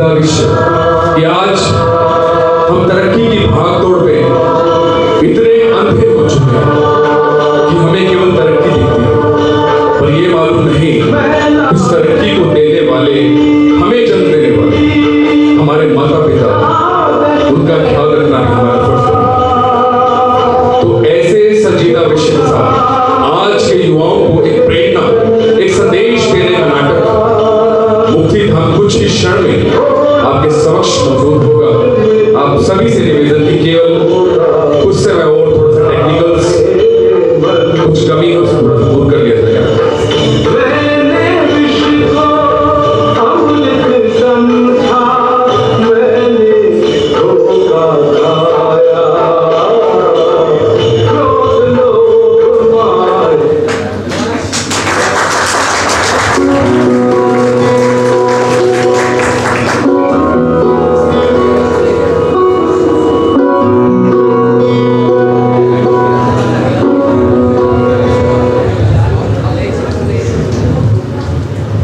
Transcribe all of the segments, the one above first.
संजीदा विषय कि आज हम तरक्की की भागदौड़ में इतने अंधे हो चुके हैं कि हमें केवल तरक्की दिखती है, पर ये मालूम नहीं इस तरक्की को देने वाले, हमें जन्म देने वाले हमारे माता पिता, उनका ख्याल रखना भी हमारा फर्ज है। तो ऐसे संजीदा विषय के साथ आज के युवाओं को एक प्रेरणा, एक संदेश देने का नाटक मुक्ति धाम कुछ ही क्षण में आपके समक्ष मौजूद होगा। आप सभी से निवेदन की केवल कुछ समय और थोड़ा सा टेक्निकल्स, कुछ कमी है उसको थोड़ा सा दूर कर लिया जाएगा।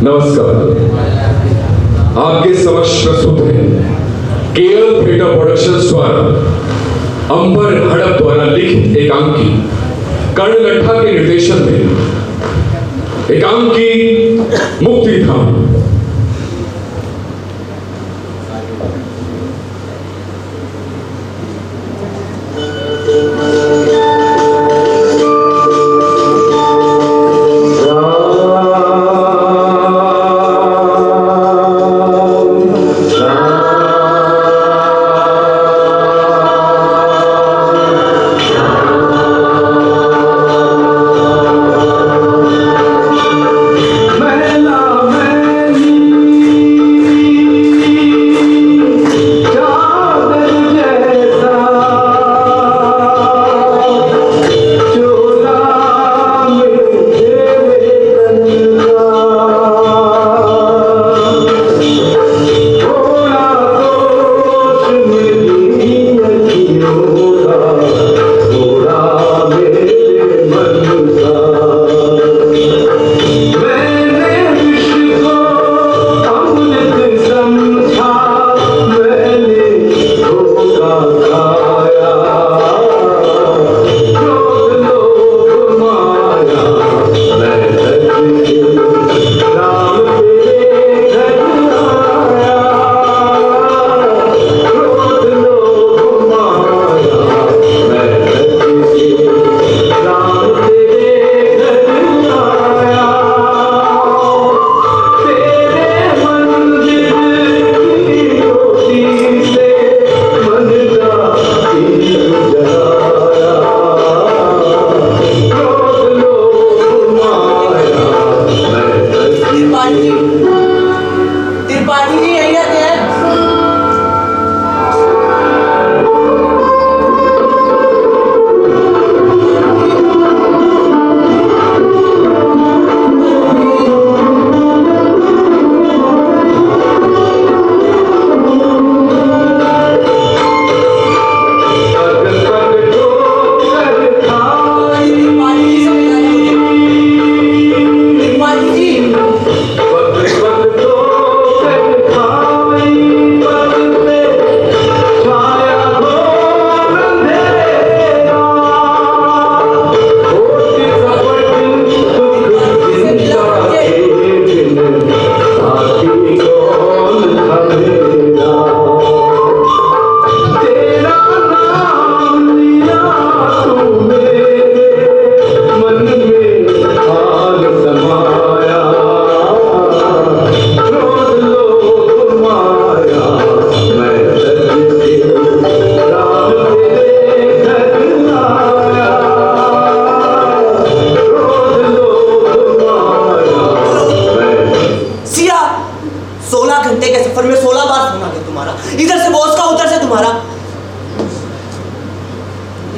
नमस्कार, आपके समक्ष प्रस्तुत है केएल थिएटर प्रोडक्शंस द्वारा अंबर हड़प द्वारा लिखित एकांकी कर्ण लट्ठा के निर्देशन में एकांकी मुक्ति धाम।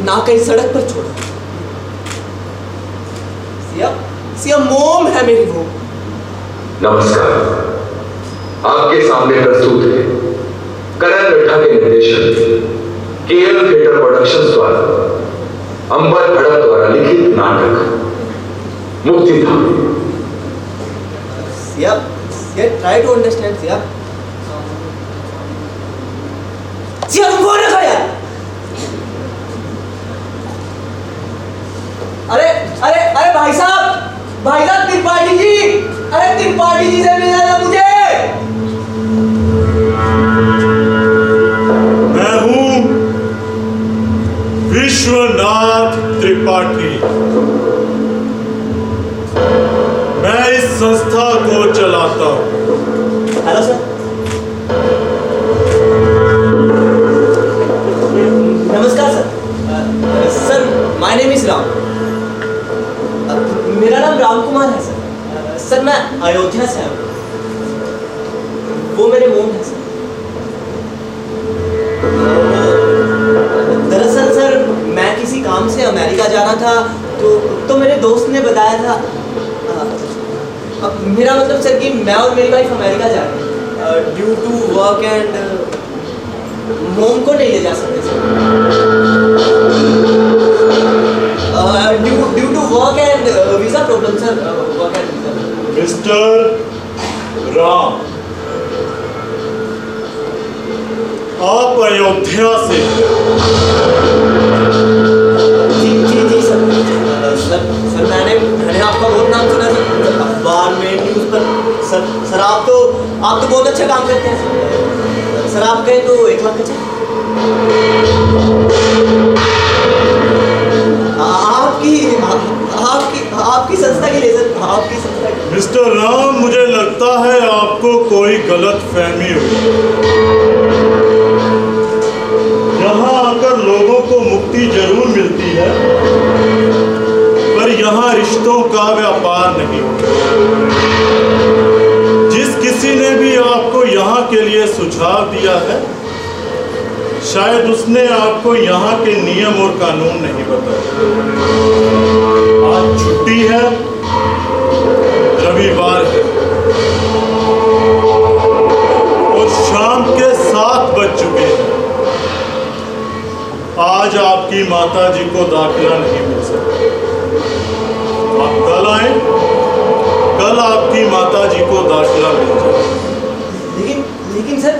ना कहीं सड़क पर छोड़ा। सिया मोम है मेरी वो। नमस्कार, आपके सामने प्रस्तुत है करण लट्ठा के निर्देशन केएल थिएटर प्रोडक्शंस द्वारा अंबर हड़प द्वारा लिखित नाटक Mukti Dham. Siya try to understand Siya. Siya तुम फोन रखो यार। अरे अरे अरे भाई साहब त्रिपाठी जी, अरे त्रिपाठी जी से मिलना था मुझे। मैं हूं विश्वनाथ त्रिपाठी। मैं इस संस्था को चलाता हूं। Hello sir. नमस्कार sir. Sir my name is Ram. मेरा नाम राम कुमार है सर। सर मैं अयोध्या से आया हूँ। वो मेरे मोम है सर। दरअसल सर मैं किसी काम से अमेरिका जाना था, तो मेरे दोस्त ने बताया था। मेरा मतलब सर कि मैं और मेरी वाइफ अमेरिका जा रहे हैं ड्यू टू वर्क एंड मोम को नहीं ले जा सकते sir. Due to work and visa problem sir. Work and visa. Mister Ram, आप अयोध्या से जी सर मैंने आपका बहुत नाम सुना सर, अखबार में, न्यूज़ पर। सर आप तो बहुत अच्छा काम करते हैं सर। आप कहें तो 1 लाख का चेक। आपकी संस्था के लिए सर, आपकी संस्था के लिए। मिस्टर राम, मुझे लगता है आपको कोई गलत फहमी हुई। यहाँ आकर लोगों को मुक्ति जरूर मिलती है, पर यहाँ रिश्तों का व्यापार नहीं होता। जिस किसी ने भी आपको यहाँ के लिए सुझाव दिया है, शायद उसने आपको यहाँ के नियम और कानून नहीं बताए। आज छुट्टी है, रविवार है और शाम के 7 बज चुके हैं। आज आपकी माता जी को दाखिला नहीं मिल सकता। आप कल आए, कल आपकी माता जी को दाखिला मिल जाए। लेकिन सर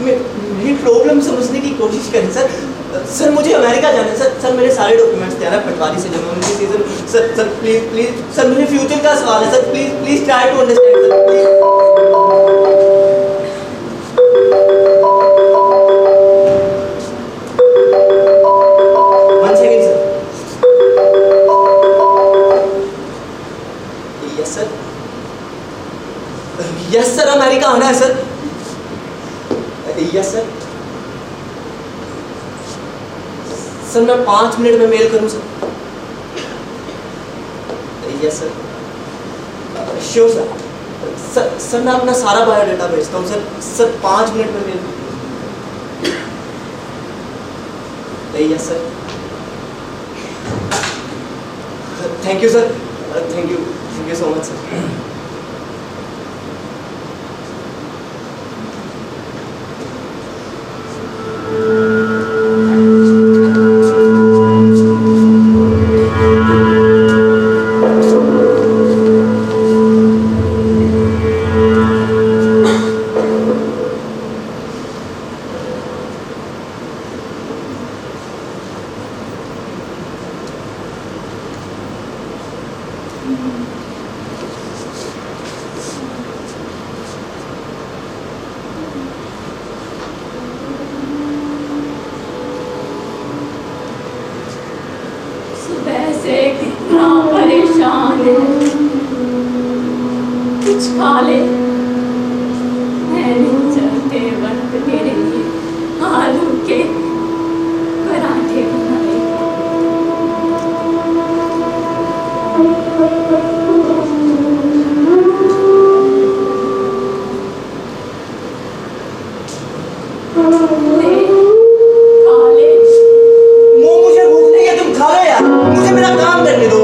मेरी प्रॉब्लम समझने की कोशिश करें सर। सर मुझे अमेरिका जाना है सर। मेरे सारे डॉक्यूमेंट्स तैयार है, पटवारी से जमा होने की। सर प्लीज सर, मेरे फ्यूचर का सवाल है sir. Please try to understand sir, please. One second sir. Yes sir, America आना है सर। Yes sir. सर मैं 5 मिनट में मेल करूं sir. Yes sir. Sure sir. Sir मैं अपना सारा बायोडाटा भेजता हूँ सर। 5 मिनट में mail. Yes sir. Thank you sir. Thank you so much sir. सुबह से कितना परेशान है, कुछ खा ले। मैंने चलते वक्त तेरे लिए आलू के पराठे बनाए। ले, खा ले। मुझे भूख नहीं है, तुम खा लो यार। मुझे मेरा काम करने दो।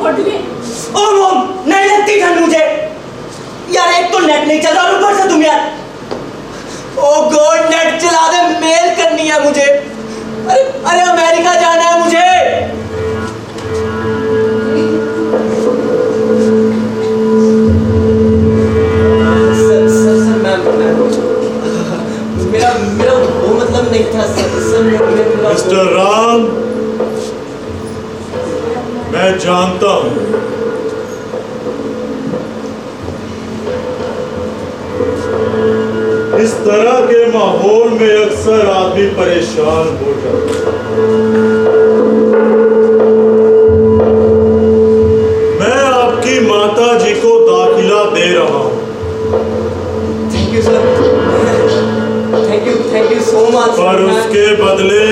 उठ ले। ओ मॉम, नहीं लगती ठंड मुझे यार। एक तो नेट नहीं चल रहा और ऊपर से तुम यार। ओ गॉड, नेट चला दे, मेल करनी है मुझे। अरे अरे अमेरिका जाना है मुझे। सर मेरा वो मतलब नहीं था सर। मिस्टर राम, मैं जानता हूं इस तरह के माहौल में अक्सर आदमी परेशान हो जाता है। मैं आपकी माता जी को दाखिला दे रहा हूं। Thank you sir, thank you so much. पर उसके बदले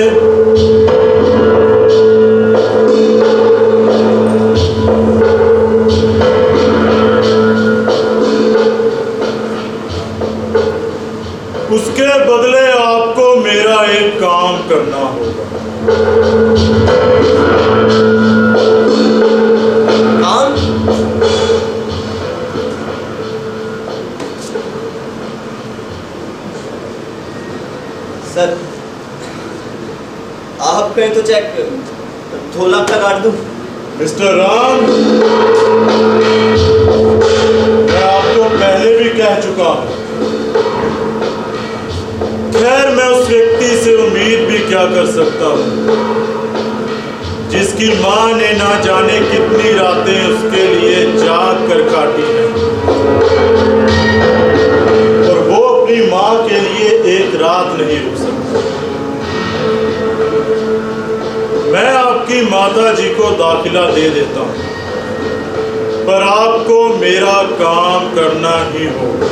आपको मेरा एक काम करना होगा। काम? सर आप कहें तो चेक 2 लाख का काट दूं। मिस्टर राम, मैं आपको पहले भी कह चुका हूं। खैर, मैं उस व्यक्ति से उम्मीद भी क्या कर सकता हूं जिसकी मां ने ना जाने कितनी रातें उसके लिए जाग कर काटी हैं, और वो अपनी मां के लिए एक रात नहीं रुक सकता। मैं आपकी माता जी को दाखिला दे देता हूं, पर आपको मेरा काम करना ही होगा।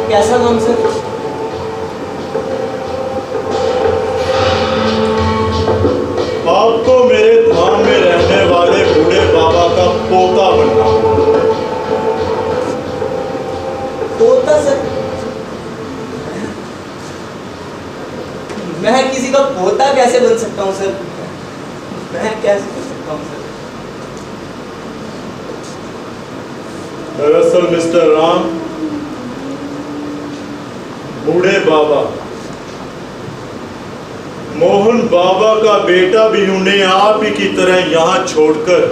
कैसा काम सर? आपको मेरे धाम में रहने वाले बूढ़े बाबा का पोता बनना। पोता सर? मैं किसी का पोता कैसे बन सकता हूँ सर? मैं कैसे बन सकता हूँ सर? दरअसल मिस्टर राम, बूढ़े बाबा मोहन बाबा का बेटा भी उन्हें आप ही की तरह यहां छोड़कर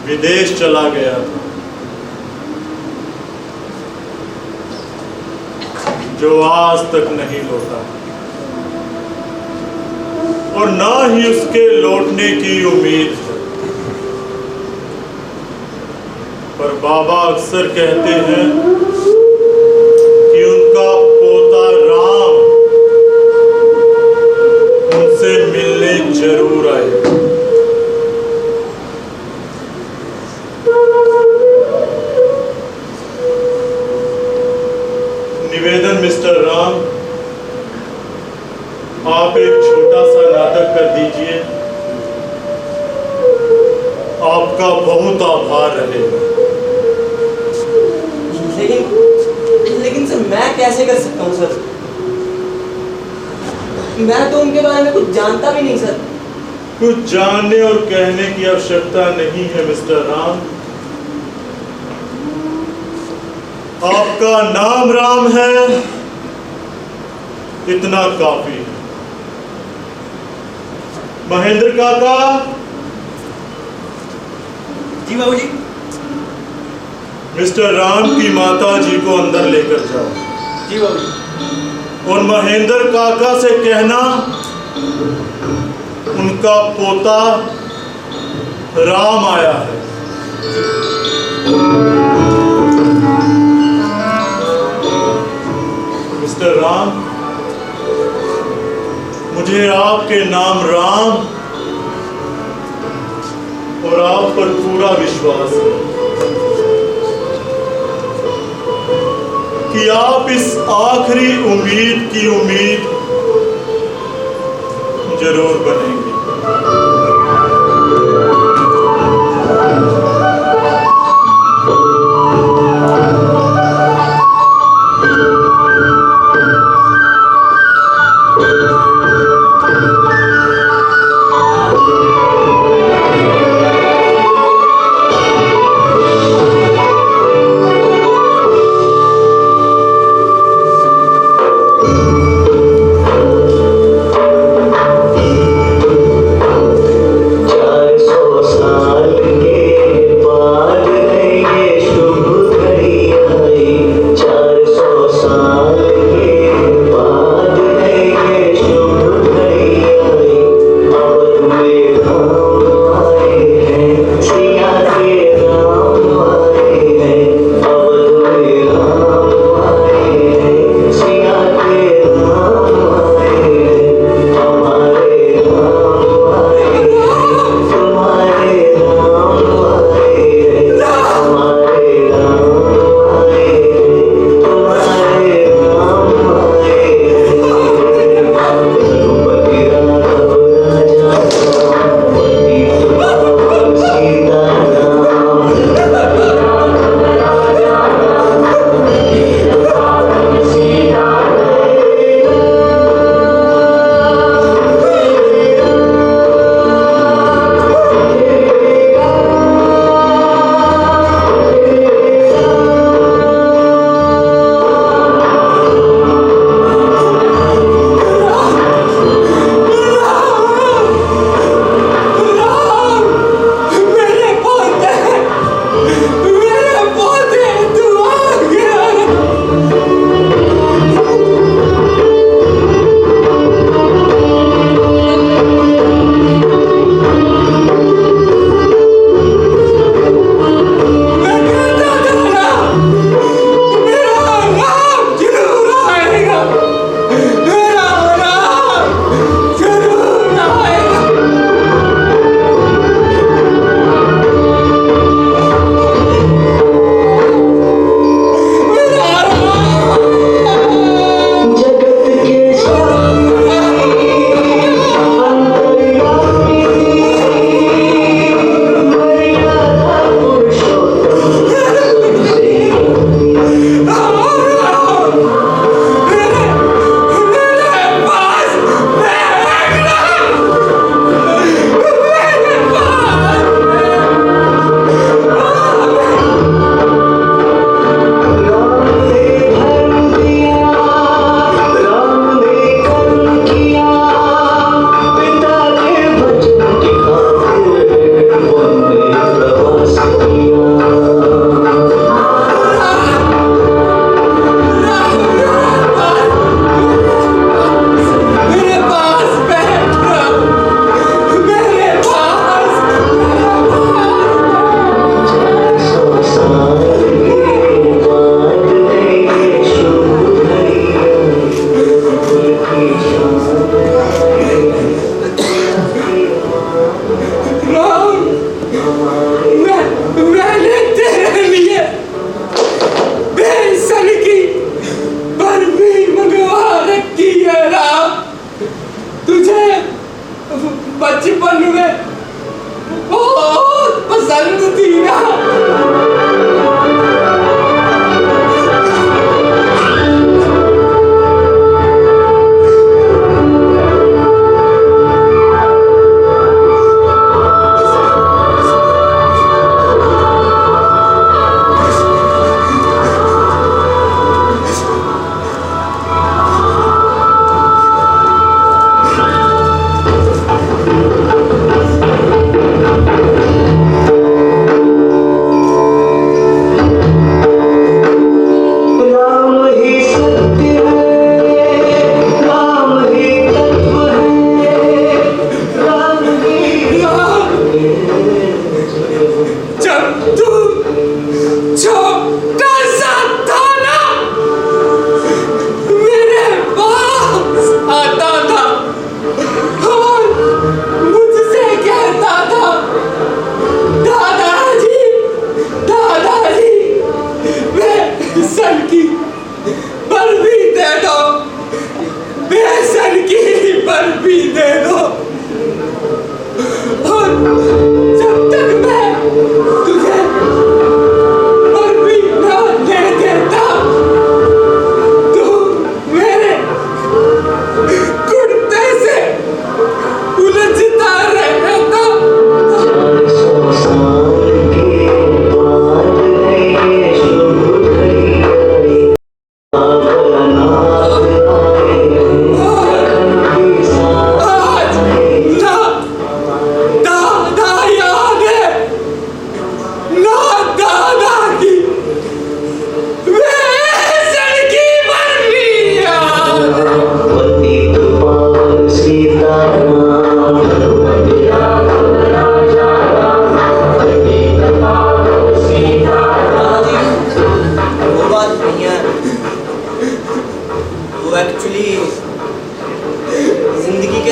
विदेश चला गया था, जो आज तक नहीं लौटा, और ना ही उसके लौटने की उम्मीद है। पर बाबा अक्सर कहते हैं कि उनका पोता राम उनसे मिलने जरूर आएगा। निवेदन मिस्टर राम, आप एक छोटा सा नाटक कर दीजिए, आपका बहुत आभार रहेगा। लेकिन सर मैं कैसे कर सकता हूँ सर? मैं तो उनके बारे में कुछ जानता भी नहीं सर। कुछ जानने और कहने की आवश्यकता नहीं है मिस्टर राम। आपका नाम राम है, इतना काफी है। महेंद्र काका। जी बाबूजी। मिस्टर राम की माता जी को अंदर लेकर जाओ। जी बाबूजी। और महेंद्र काका से कहना उनका पोता राम आया है। मिस्टर राम, मुझे आपके नाम राम और आप पर पूरा विश्वास है कि आप इस आखिरी उम्मीद की उम्मीद जरूर बनेंगे।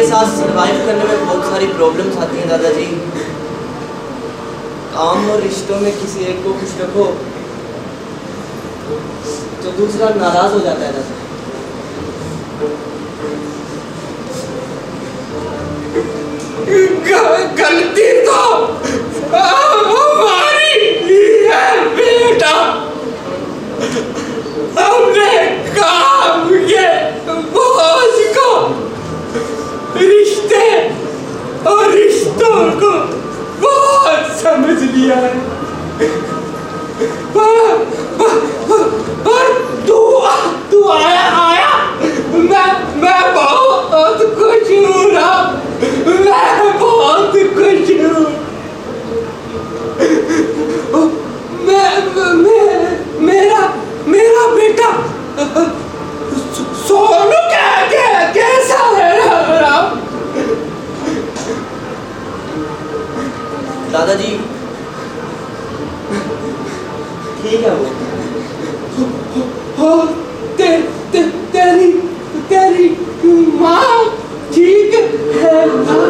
के साथ सर्वाइव करने में बहुत सारी प्रॉब्लम्स आती हैं दादाजी। काम और रिश्तों में किसी एक को खुश रखो तो दूसरा नाराज हो जाता है दादा। गलती तो हमारी ही है बेटा। हमने काम के बोझ को, रिश्ते और रिश्तों को बहुत समझ लिया है। पर तू आया मैं बहुत खुश हूँ ना, मैं बहुत खुश हूँ। मेरा बेटा सोनू कैसा है राम? दादाजी ठीक है वो। तेरी माँ ठीक है ना?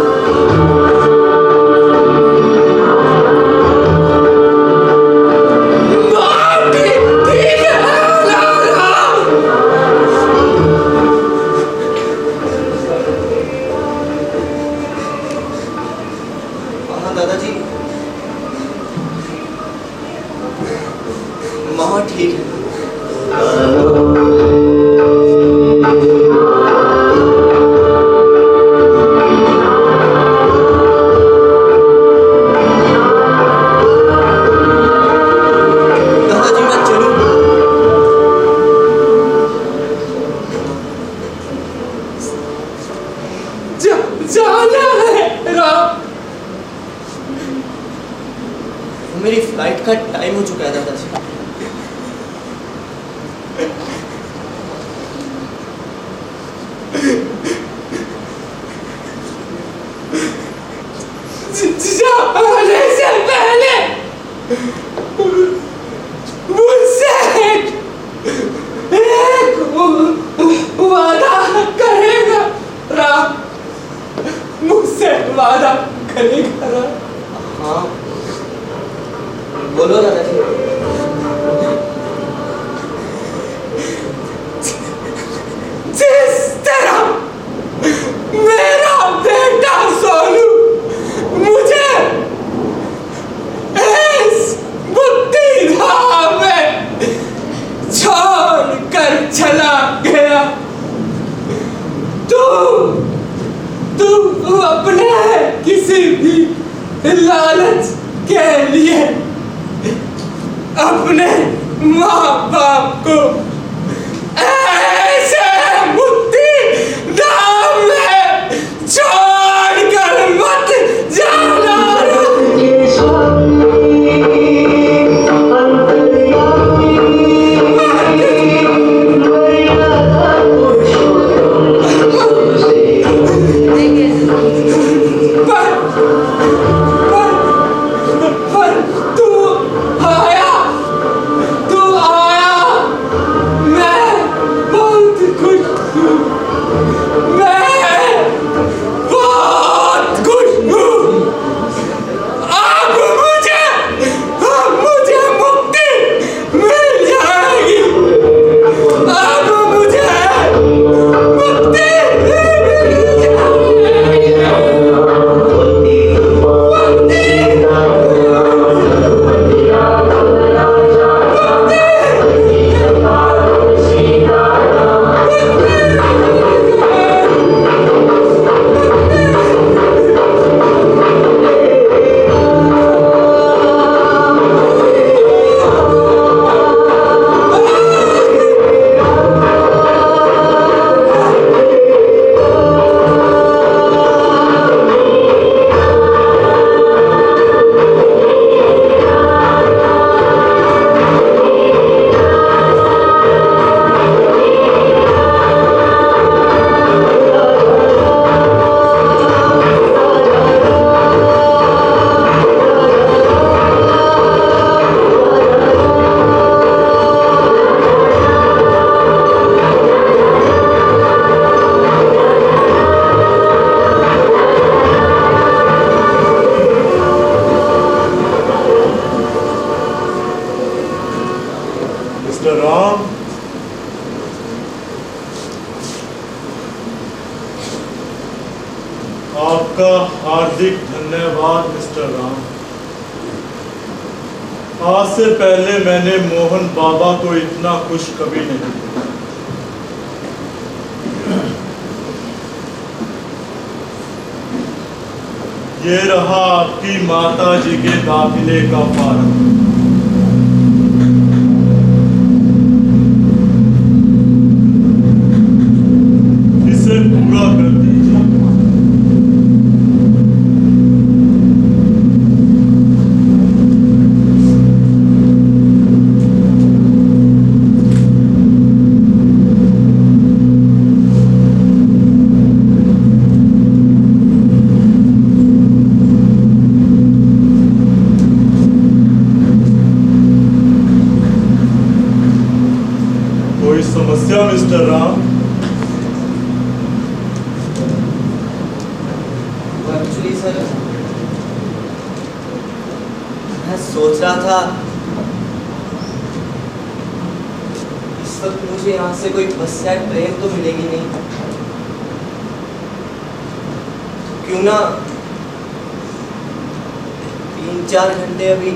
दादाजी माँ ठीक है। दादाजी मैं चलूं? जाना है राम। मेरी फ्लाइट का टाइम हो चुका है दादाजी। जाने से पहले मुझसे एक वादा करेगा राम? मुझसे वादा करेगा राम? हाँ बोलो दादाजी। जिस तरह मेरा बेटा सोनू मुझे इस बुद्धिधाम में छोड़ कर चला गया, तू अपने किसी भी लालच के लिए अपने माँ बाप को ऐसे बुद्धि दाम में छोड़ कर मत जाना। पर तू आया, मैं बहुत खुश हूँ, मैं बहुत खुश हूँ। अब मुझे मुक्ति मिल जाएगी, अब मुझे मुक्ति मिल जाएगी। आपका हार्दिक धन्यवाद मिस्टर राम। आज से पहले मैंने मोहन बाबा को इतना खुश कभी नहीं देखा। ये रहा आपकी माता जी के दाखिले का फार्म। इसे पूरा कर दीजिए। कोई समस्या मिस्टर राम? एक्चुअली सर, मैं सोच रहा था इस वक्त मुझे यहाँ से कोई बस या ट्रेन तो मिलेगी नहीं, क्यों ना 3-4 घंटे अभी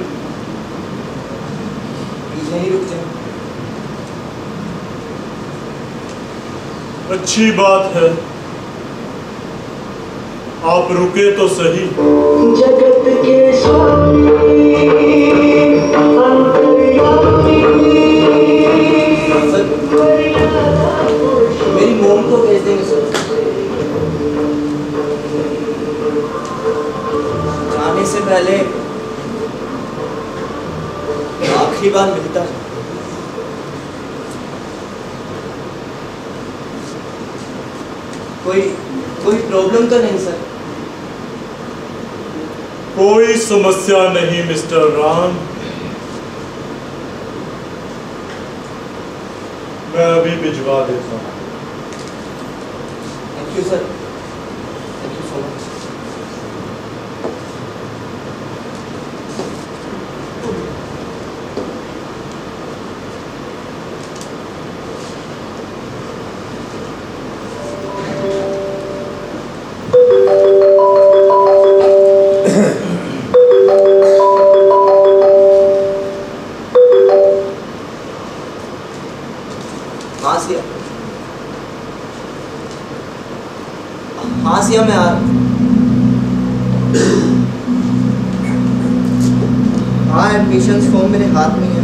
यहीं रुक जाए। अच्छी बात है, आप रुके तो सही। जगत के स्वामी सर, मेरी मोम को भेज देंगे सर। जाने से पहले आखिरी बार मिलता है। कोई प्रॉब्लम तो नहीं सर? कोई समस्या नहीं मिस्टर राम। मैं अभी भिजवा देता हूँ। Thank you sir, thank you so much. हाँ सिया, मैं आ रहा हूँ। हाँ, एडमिशन्स फॉर्म मेरे हाथ में है,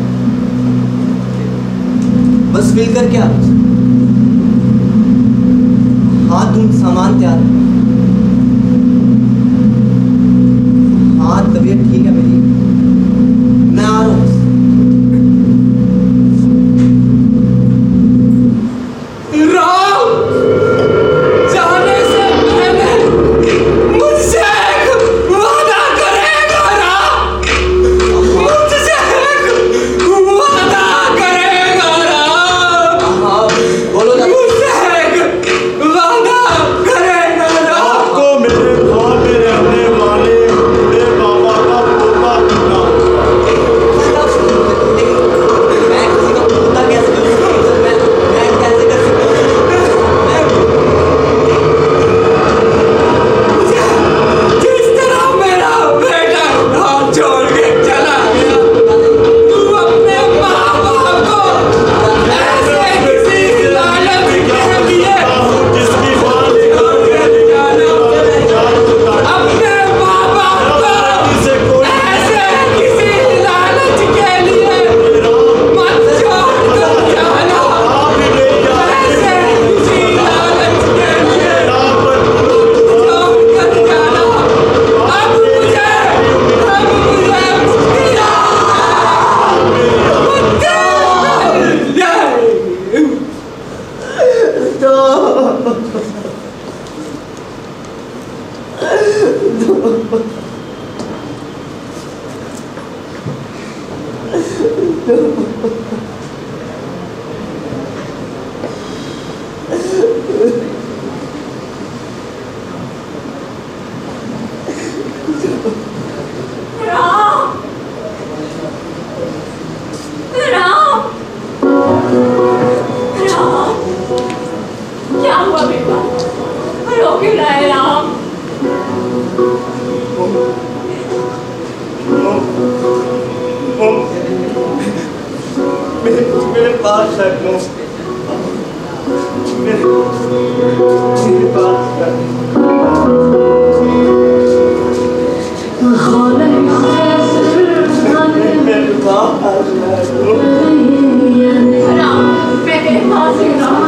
बस फिल करके आ। हाँ, तुम सामान तैयार। हाँ, तबीयत ठीक है मेरी, मैं आ रहा हूँ। क्या हुआ बेटा? रो क्यों रहा है राम? पास रख लो, मेरे पास रख मेरे पास रख लो। राम, मैं तेरे पास ही हूँ।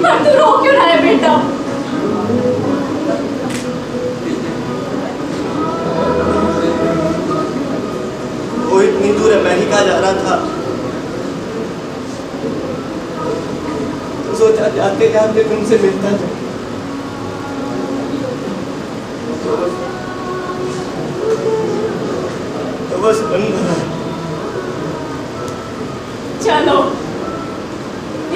पर तू रो क्यों रहा है बेटा? वो इतनी दूर अमेरिका जा रहा था, तो सोचा जाते जाते तुमसे मिलता था। तो बस मन भरा। चलो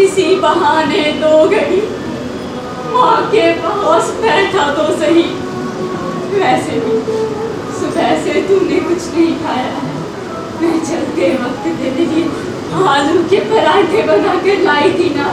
इसी बहाने 2 घड़ी माँ के पास बैठा तो सही। वैसे भी सुबह से तूने कुछ नहीं खाया है। मैं चलते वक्त तेरे लिए आलू के पराठे बना कर लाई थी ना।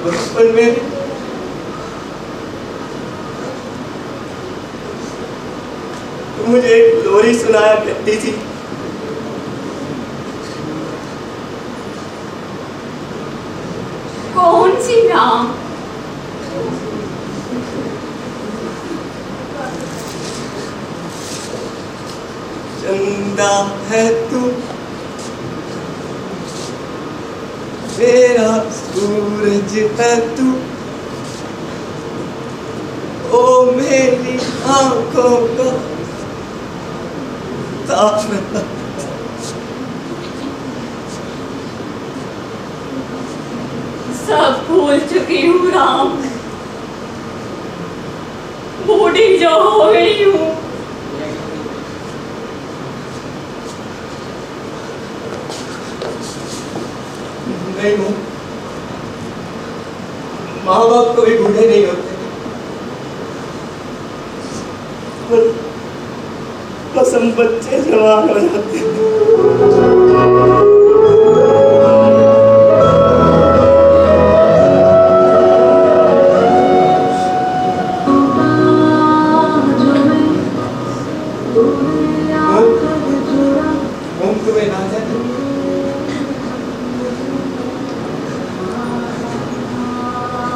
बचपन में तो मुझे एक लोरी सुनाया करती थी। कौन सी राम? चंदा है तू मेरा सूरज है तू, ओ मेरी आंखों का तारा। सब भूल चुकी हूँ राम, बूढ़ी जो हो गई हूँ। नहीं हूँ, माँ बाप कभी बूढ़े नहीं होते, बस हम बच्चे जवान हो जाते हैं। तुम्हें ना जाते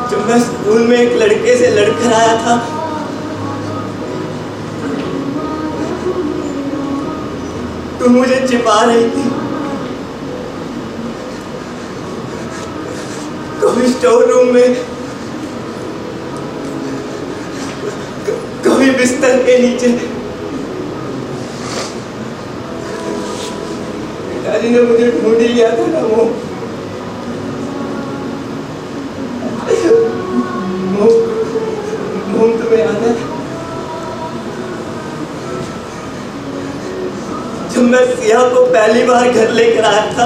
जब मैं स्कूल में एक लड़के से लड़कर आया था, तुम मुझे छिपा रही थी। कभी स्टोर रूम में, कभी बिस्तर के नीचे। पिताजी ने मुझे ढूंढ लिया था ना। वो तुम्हें याद है जब मैं सिया को पहली बार घर लेकर आया था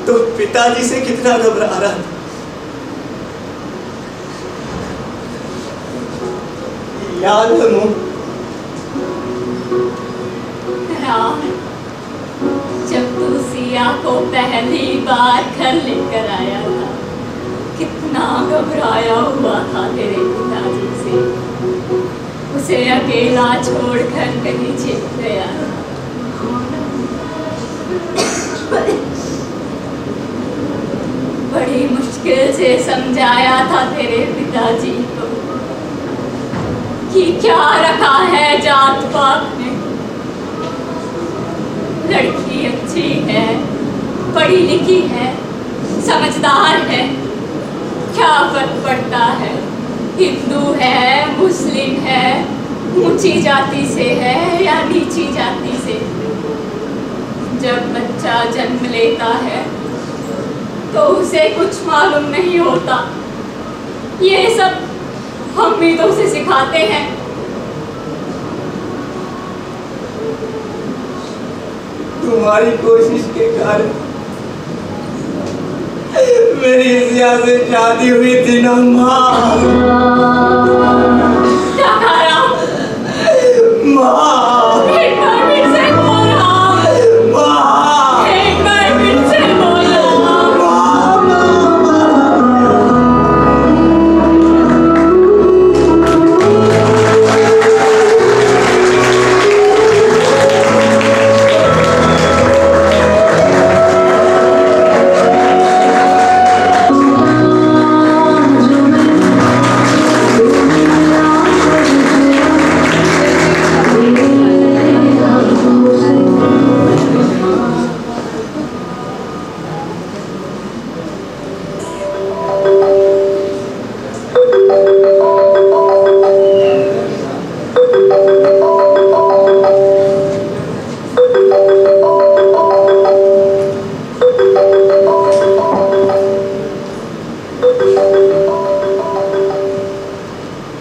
तो पिताजी से कितना घबरा रहा था। याद है मोम? जब तू सिया को पहली बार घर लेकर आया था, कितना घबराया हुआ था तेरे पिताजी से। उसे अकेला छोड़कर कहीं छिप गया। बड़ी मुश्किल से समझाया था तेरे पिताजी को कि क्या रखा है जात पात में। लड़की अच्छी है, पढ़ी लिखी है, समझदार है, क्या फर्क पड़ता है हिंदू है, मुस्लिम है, ऊंची जाति से है या नीची जाति से। जब बच्चा जन्म लेता है तो उसे कुछ मालूम नहीं होता। ये सब हम उम्मीदों से सिखाते हैं। तुम्हारी कोशिश के कारण मेरी जिया से शादी हुई थी ना माँ। क्या कह रहा हूँ? माँ, एक बार फिर से बोलना। माँ, एक बार फिर से बोलना।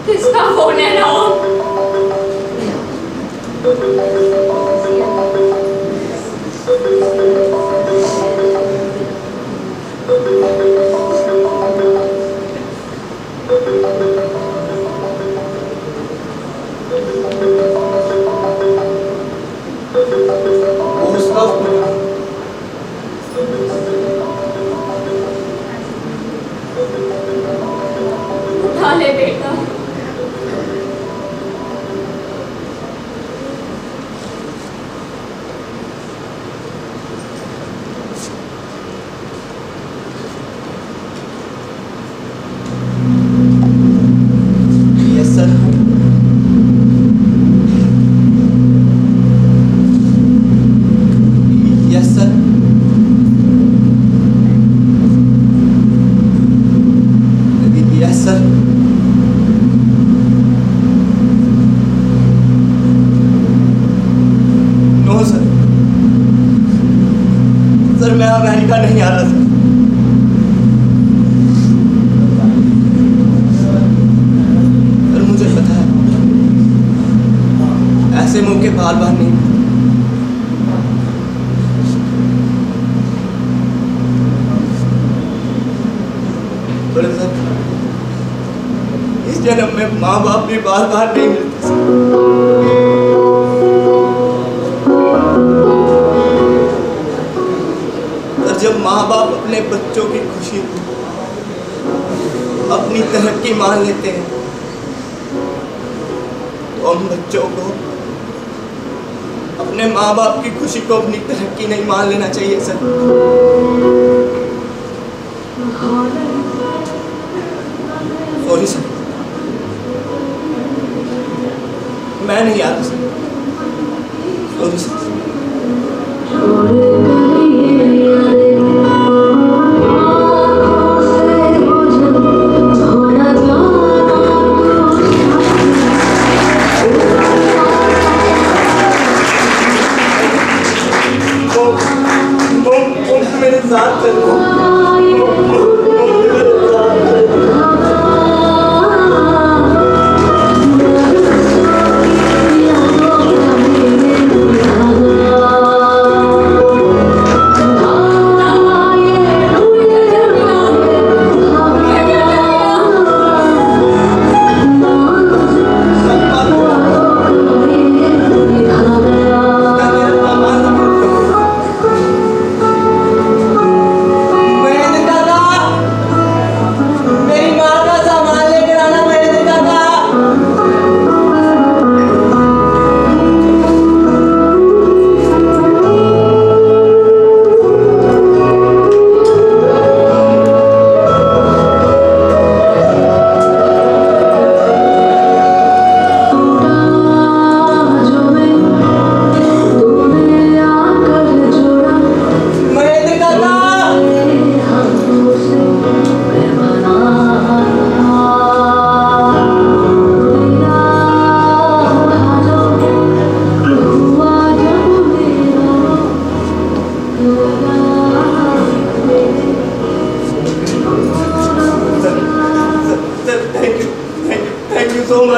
किसका फोन है राम? उसका उठा ले बेटा। Yes sir. Yes sir. Yes sir. No sir, sir मैं अमेरिका नहीं आ रहा सर। सर मुझे पता है ऐसे मौके बार बार नहीं। पर सर इस जन्म में माँ बाप भी बार बार नहीं मिलते सर। सर जब माँ बाप अपने बच्चों की खुशी अपनी तरक्की मान लेते हैं तो हम बच्चों को अपने माँ बाप की खुशी को अपनी तरक्की नहीं मान लेना चाहिए सर। सॉरी सर, मैं नहीं आ रहा सर। Sorry sir. मेरे साथ चलो। Oh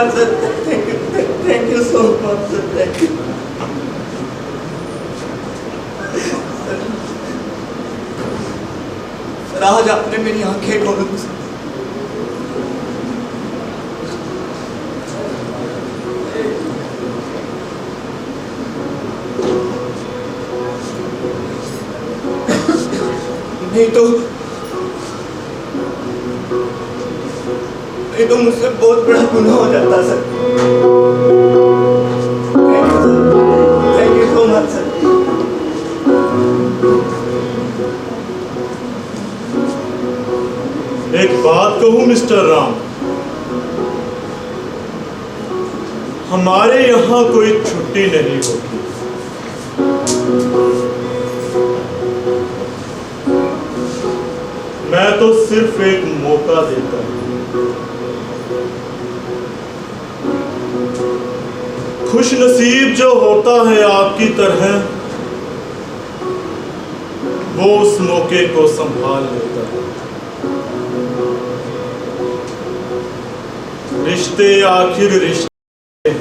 much sir, thank you so much sir, thank you. Sir आज आपने मेरी आंखें खोल दी। नहीं तो मुझसे बहुत बड़ा गुनाह हो जाता sir. Thank you so much sir. एक बात कहूं मिस्टर राम, हमारे यहाँ कोई छुट्टी नहीं होती। मैं तो सिर्फ एक मौका देता हूं। खुश नसीब जो होता है आपकी तरह, वो उस मौके को संभाल लेता है। रिश्ते आखिर रिश्ते हैं,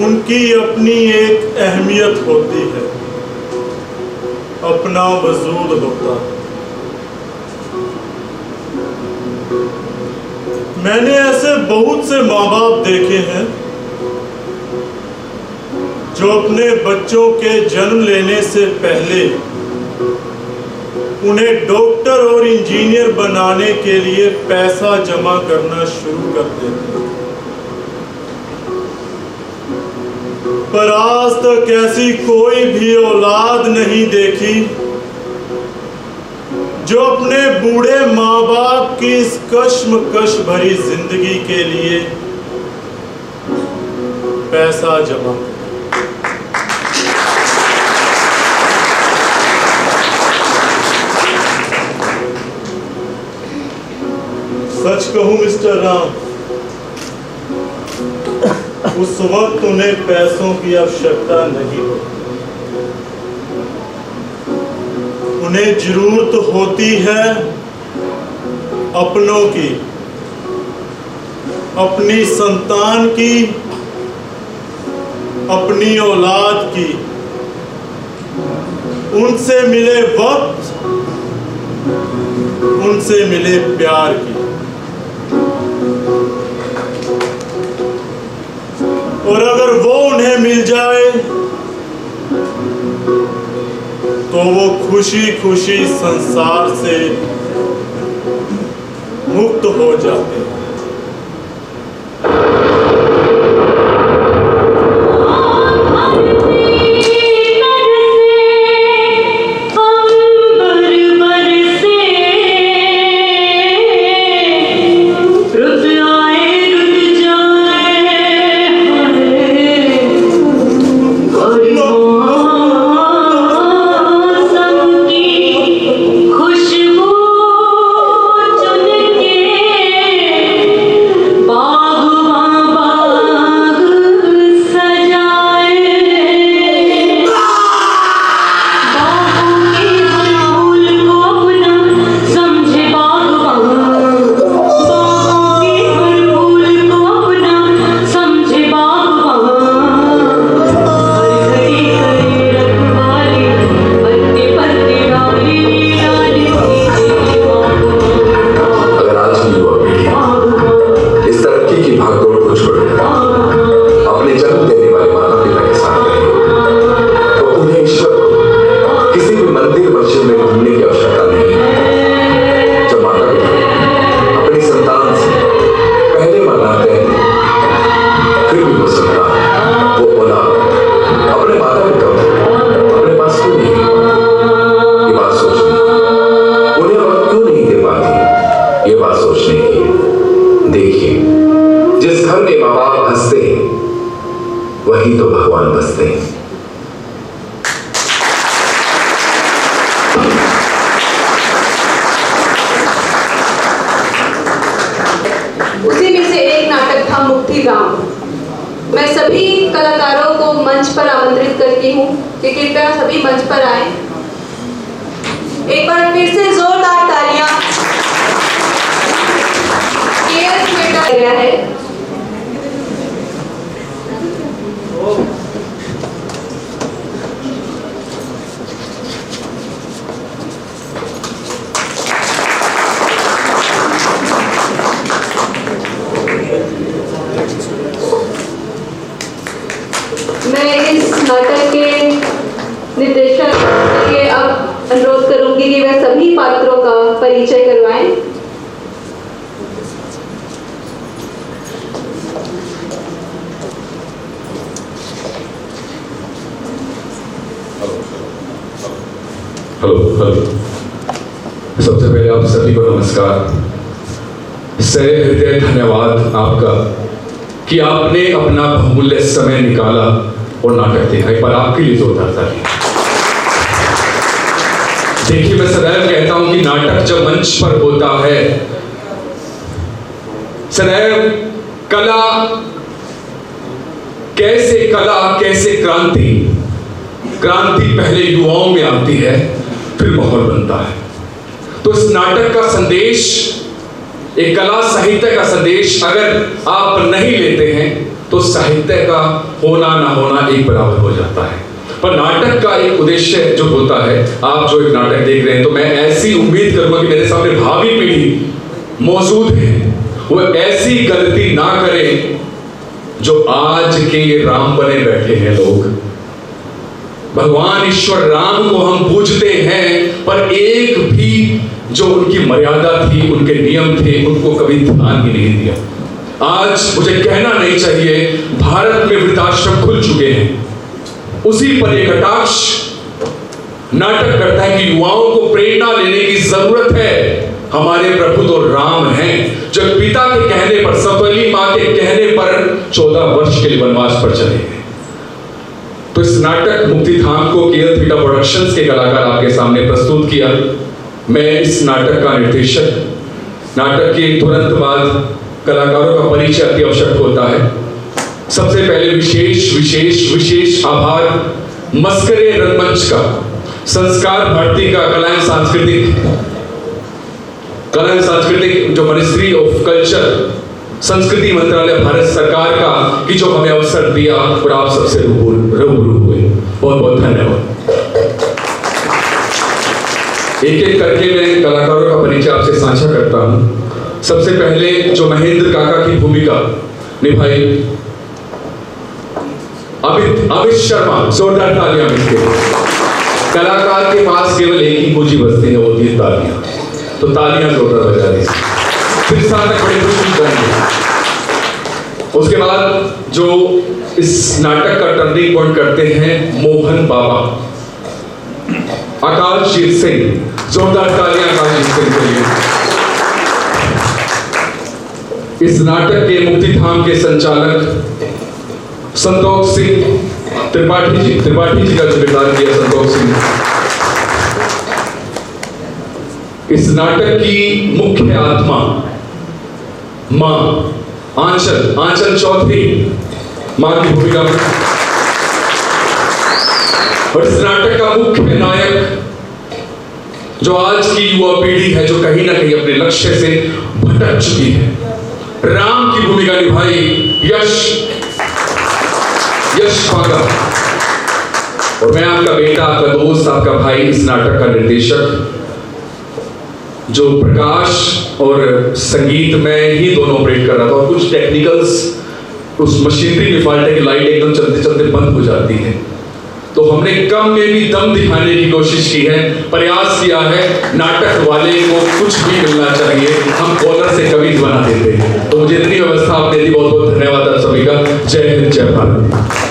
उनकी अपनी एक अहमियत होती है, अपना वजूद होता है। मैंने ऐसे बहुत से माँ बाप देखे हैं जो अपने बच्चों के जन्म लेने से पहले उन्हें डॉक्टर और इंजीनियर बनाने के लिए पैसा जमा करना शुरू कर देते हैं, पर आज तक ऐसी कोई भी औलाद नहीं देखी जो अपने बूढ़े माँ बाप की इस कश्मकश भरी जिंदगी के लिए पैसा जमा करे। सच कहूं मिस्टर राम, उस वक्त उन्हें पैसों की आवश्यकता नहीं होती। उन्हें जरूरत होती है अपनों की, अपनी संतान की, अपनी औलाद की, उनसे मिले वक्त, उनसे मिले प्यार की। और अगर वो उन्हें मिल जाए तो वो खुशी खुशी संसार से मुक्त हो जाते हैं। वही तो भगवान बसते हैं। उसी में से एक नाटक था मुक्ति गांव। मैं सभी कलाकारों को मंच पर आमंत्रित करती हूँ कि कृपया सभी मंच पर आए। एक बार फिर से जोरदार तालियां। सभी पात्रों का परिचय करवाएं। हेलो। सबसे पहले आप सभी को नमस्कार। सह हृदय धन्यवाद आपका कि आपने अपना बहुमूल्य समय निकाला और नाटक देखा। एक बार आपके लिए जोरदार ताली। देखिए, मैं सदैव कहता हूं कि नाटक जब मंच पर होता है, सदैव कला कैसे क्रांति पहले युवाओं में आती है, फिर माहौल बनता है। तो इस नाटक का संदेश, एक कला साहित्य का संदेश अगर आप नहीं लेते हैं तो साहित्य का होना ना होना एक बराबर हो जाता है। पर नाटक का एक उद्देश्य जो होता है, आप जो एक नाटक देख रहे हैं, तो मैं ऐसी उम्मीद करूंगा कि मेरे सामने भावी पीढ़ी मौजूद है, वो ऐसी गलती ना करें जो आज के राम बने बैठे हैं लोग। भगवान ईश्वर राम को हम पूजते हैं, पर एक भी जो उनकी मर्यादा थी, उनके नियम थे, उनको कभी ध्यान ही नहीं दिया। आज मुझे कहना नहीं चाहिए, भारत में वृद्धाश्रम खुल चुके हैं। उसी पर एक कटाक्ष नाटक करता है कि युवाओं को प्रेरणा लेने की जरूरत है। हमारे प्रभु तो राम हैं, जो पिता के कहने पर, सतवली मां के कहने पर 14 वर्ष के लिए वनवास पर चले गए। तो इस नाटक मुक्तिधाम को केएल थीटा प्रोडक्शंस के कलाकार आपके सामने प्रस्तुत किया। मैं इस नाटक का निर्देशक, नाटक के तुरंत बाद कलाकारों का परिचय अति आवश्यक होता है। सबसे पहले विशेष आभार मस्करे रंगमंच का, संस्कार भारती का, कला एवं सांस्कृतिक जो मिनिस्ट्री ऑफ कल्चर, संस्कृति मंत्रालय भारत सरकार का, कि जो हमें अवसर दिया और आप सबसे रूबरू हुए। बहुत बहुत धन्यवाद। एक एक करके मैं कलाकारों का परिचय आपसे साझा करता हूं। सबसे पहले जो महेंद्र काका की भूमिका निभाई, अमित शर्मा, जोरदार तालियां मिलती हैं। कलाकार के पास केवल एक ही पूंजी बचती है, वो थी तालियां। तो तालियां जोरदार बजा दी। फिर साथ बड़े खुशी करेंगे। उसके बाद जो इस नाटक का टर्निंग पॉइंट करते हैं, मोहन बाबा, आकाशजीत सिंह, जोरदार तालियां आकाशजीत सिंह के लिए। इस नाटक के मुक्तिधाम के संचालक संतोष सिंह त्रिपाठी जी का जो किरदार किया संतोष सिंह। इस नाटक की मुख्य आत्मा मां आंचल चौधरी, मां की भूमिका में। और इस नाटक का मुख्य नायक जो आज की युवा पीढ़ी है, जो कहीं ना कहीं अपने लक्ष्य से भटक चुकी है, राम की भूमिका निभाई यश पागा। और मैं आपका बेटा, आपका दोस्त, आपका भाई, इस नाटक का निर्देशक, जो प्रकाश और संगीत में ही दोनों ऑपरेट कर रहा था। और कुछ टेक्निकल्स उस मशीनरी में फॉल्ट है कि लाइट एकदम चलते चलते बंद हो जाती है, तो हमने कम में भी दम दिखाने की कोशिश की है, प्रयास किया है। नाटक वाले को कुछ भी मिलना चाहिए, हम कॉलर से कभी बना देते हैं। तो मुझे इतनी व्यवस्था आपने दी, बहुत बहुत धन्यवाद आप सभी का। जय हिंद, जय भारत।